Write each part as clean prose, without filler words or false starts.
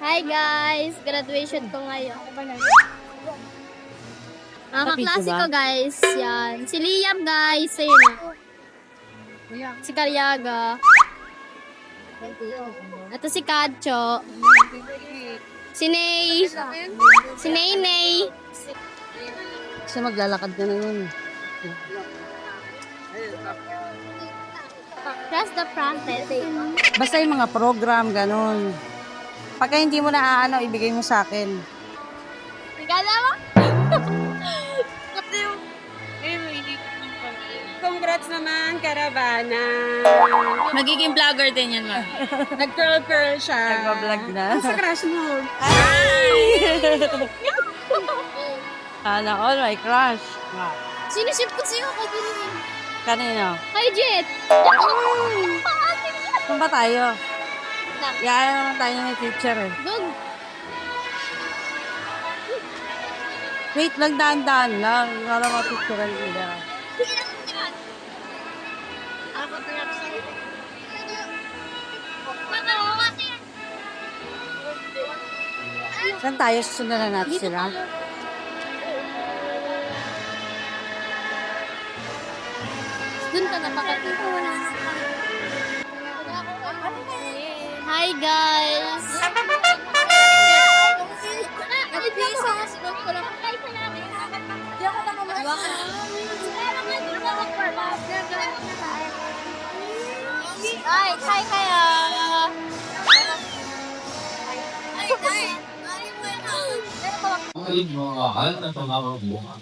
Hi guys! Graduation ko ngayon. Mga kaklase ko guys. Yan. Si Liam guys. Ayun. Si Karyaga. Ito si Kacho. Si Ney. Si Ney. Kasi maglalakad ka na yun. Press the front Basta yung mga program, ganun. Pagka hindi mo na ibigay mo sa akin. Regala mo? Congrats naman, Caravana. Magiging vlogger din yan, ma. Nag-curl siya. Nagpa-vlog na. Sa crush mo. Sana all my crush. Siniship ko siya kay Ginny. Kanino? Kay Jet. Saan ba tayo? Yaya naman tayo ng teacher eh. Dog. Wait lang, daan-daan lang. Wala mga picturean nila. Saan tayo? Susundan na natin sila. Doon ka napakatito. Hi guys! Ay, hi kaya! Ay, mahal na pangangabungan.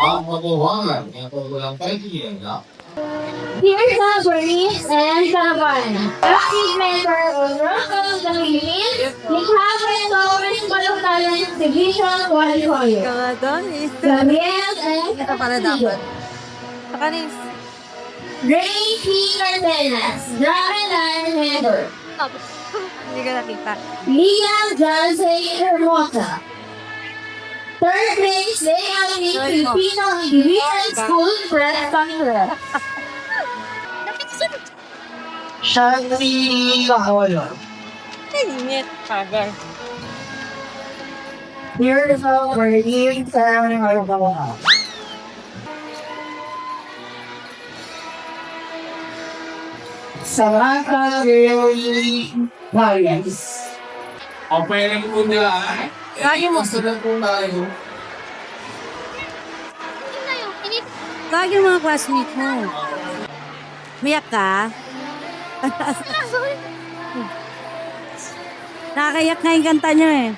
Ang mabuhangan ng pagwalang pagkiyaya. Here's the Bernice and Caravana. Active member of Rockall the Philippines, the Cabinet Lawrence Balutalan Division Qualifier. Kaladonis. Gabriel and Ito pala dapat. Pakanis. Ray P. Cardenas, Dragon Iron member. Hindi ka nakita. Liam Jose Hermota. Third place, Leonie Filipino Division School Press Congress. Shangri Kahawala. Init. Pagar. Beautiful, radiant family of the world. Samantha Gary Variance. Ang pwede po nila ay. Lagi mo. Masalan po tayo. Lagi yung mga classmate mo. Miyak ka? Nakakayak nga yung kanta nyo eh.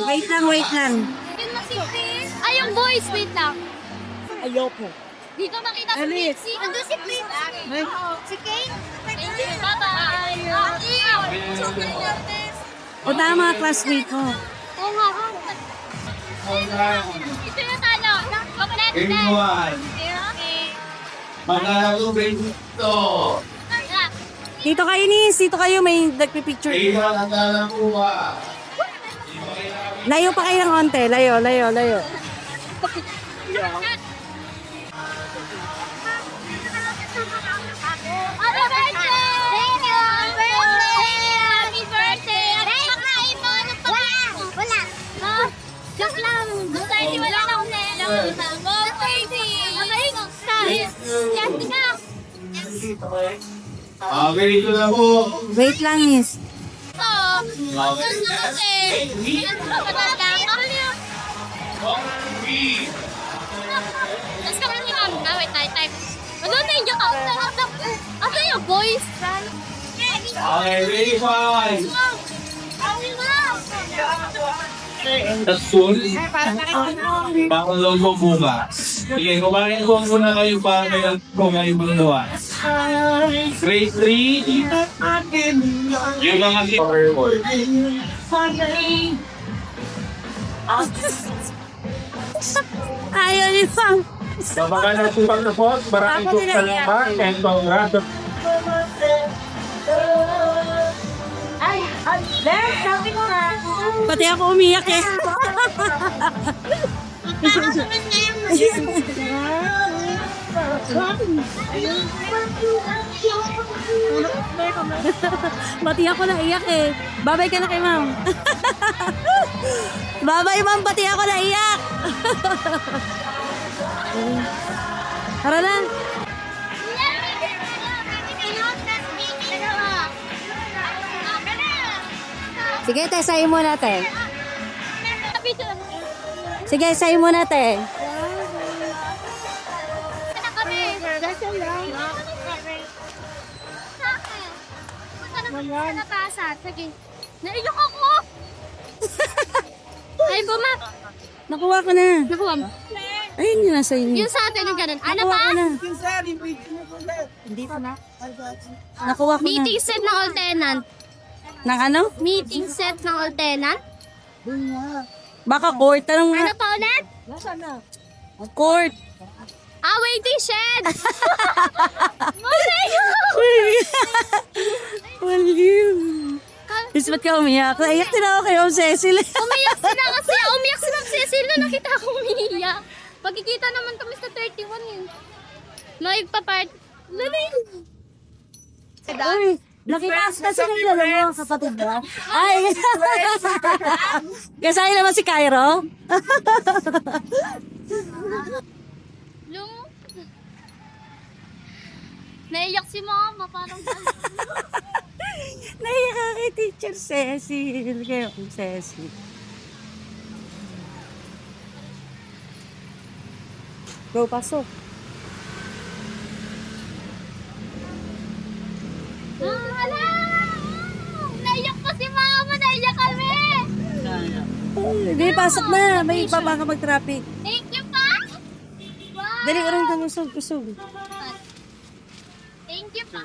Wait lang. Ay, yung boys, wait lang. Ayoko. Dito makita si Alice. Pixie. Ando si Pixie. Si Kate. Thank you. Bye-bye. O tama mga classmate mo. Oo nga. Ito yung talo. Complete na. Everyone. Mangalubin ito. Dito kayo nis. Dito kayo may nagpipicture. Kailan ang dalang kuha. Layo pa kayo ng onte. Layo. Happy birthday! Thank you! Happy birthday! Pakain mo! Ano pa? Wala! No? Just lang! Basta hindi wala na ulit! Ganito na po. Wait lang nis. Let's come ni ma'am na. Wait, time. Ano na yung asa yung boys? Okay, ready, five. Tasun. Pangalawang mo bukas. Sige, kumain ko muna kayo para kung kayo bunuan. Grade 3. Yun lang ang powerboard. Ayaw ni Sam. Kapag natin pag-report, maraming Ako salamat and congrats. Pati ako umiyak eh. Pati ako naiyak eh. Babay ka na kay ma'am. Babay ma'am, pati ako naiyak. Tara na. Sige, te, sayo mo natin. Sige, sayo mo natin. Sige. Naiyak ako! Ay, buma! Nakuha ko na. Nakuha mo. Ayun yun nasa inyo. Yung sa atin yung ganun. Ano Nakuha pa? ko na. Nakuha ko na. Meeting set ng all tenant. Nang ano? Meeting set ng all tenant. Baka court. Tanong nga. Ano pa ulit? Court. Ah, waiting shed! Malay ko! Waliw. Is ba't ka umiyak? Naiyak din ako kay Ma'am Cecil. Umiyak sila kasi. Umiyak si Ma'am Cecil na nakita ko umiyak. Pagkikita naman kami sa 31 yun. Live pa part. Lalay. Uy, nakikas na sila mo, kapatid ba? Ay, kasaya naman si Cairo. Lum. Naiyak si mama. Parang Naiyak ka kay Teacher Cecil. Kaya Ma'am Cecil. Go, pasok. Hala! Naiyak pa si mama. Naiyak kami. Hindi, pasok na. May iba baka mag-traffic. Thank you pa. Wow. Dali ko rin ka kusog. Thank you pa.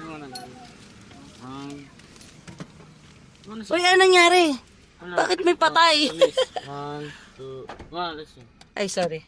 Uy, ano nangyari? Bakit may patay? One, two, one, let's go. Ay, sorry.